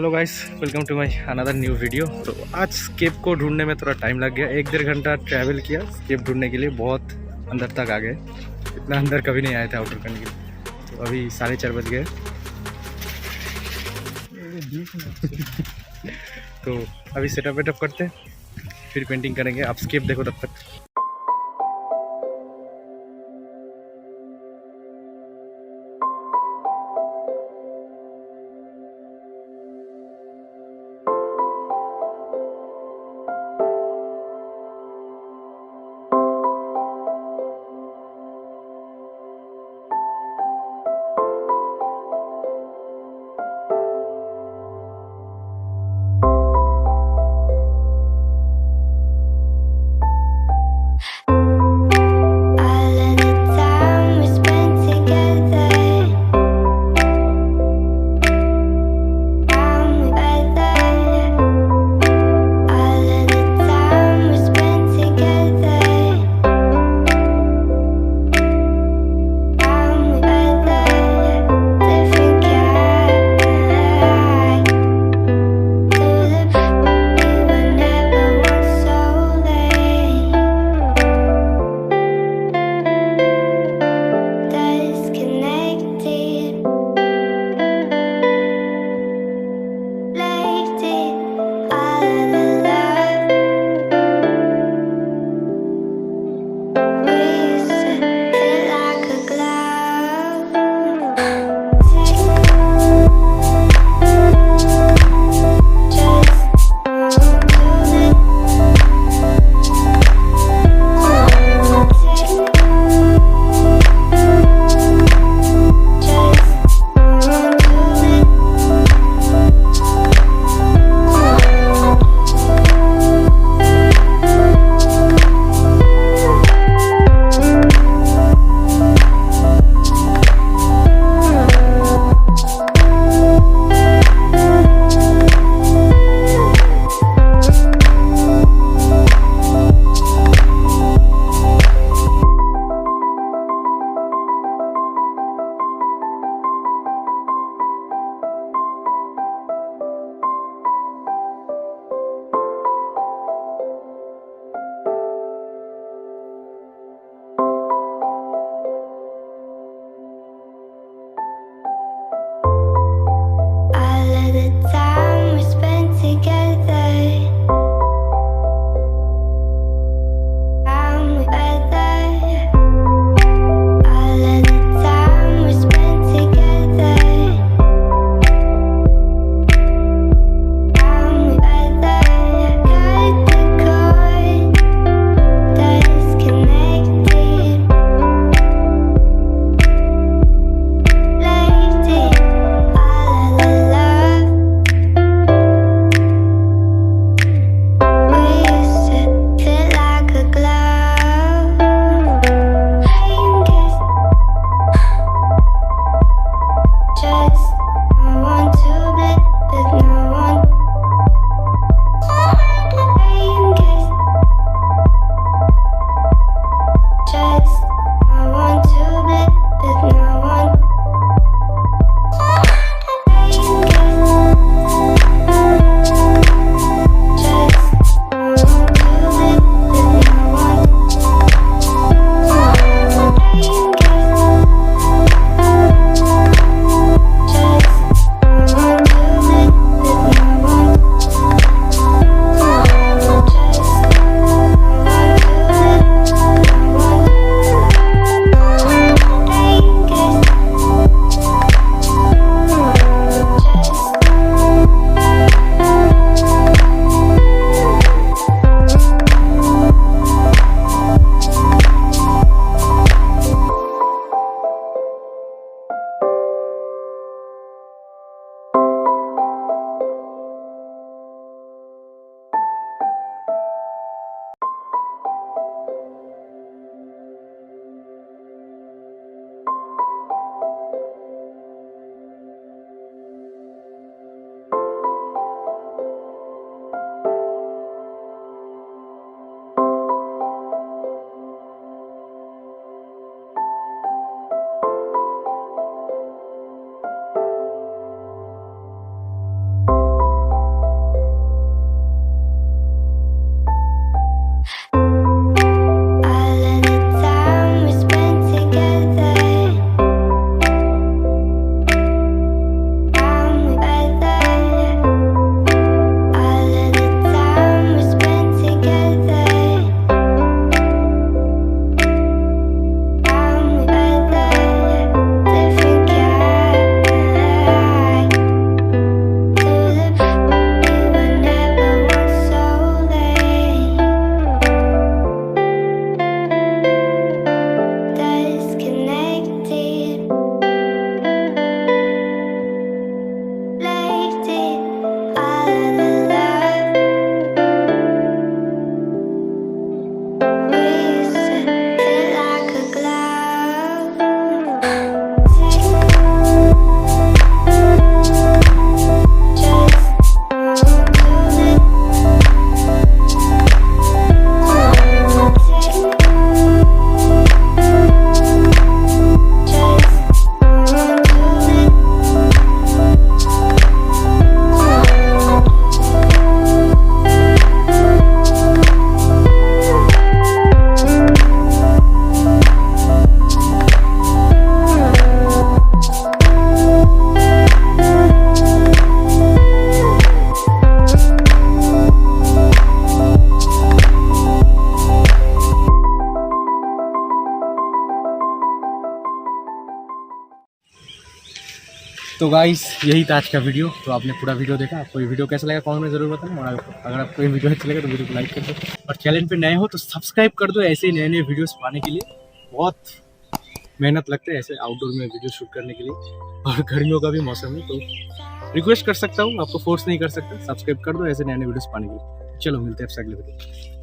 Hello guys, welcome to my another new video. तो आज escape को ढूंढने में थोड़ा टाइम लग गया। 1-1.5 घंटा ट्रैवल किया स्केप ढूंढने के लिए। बहुत अंदर तक आ गए, इतना अंदर कभी नहीं आए थे आउटर करने के लिए। तो अभी 4:30 बज गए। तो अभी सेटअप वेटअप करते हैं, फिर पेंटिंग करेंगे। आप स्केप देखो तब तक। तो गाइस यही था आज का वीडियो। तो आपने पूरा वीडियो देखा, आपको ये वीडियो कैसा लगा कमेंट में जरूर बताना, और अगर आपको ये वीडियो अच्छा लगा तो वीडियो को लाइक कर दो, और चैनल पे नए हो तो सब्सक्राइब कर दो ऐसे ही नए नए वीडियोस पाने के लिए। बहुत मेहनत लगते हैं ऐसे आउटडोर में वीडियो शूट करने के लिए, और गर्मियों का भी मौसम है, तो रिक्वेस्ट कर सकता हूँ, आपको फोर्स नहीं कर सकता। सब्सक्राइब कर दो ऐसे नए नए वीडियोस पाने के लिए। चलो मिलते हैं आपसे अगले वीडियो।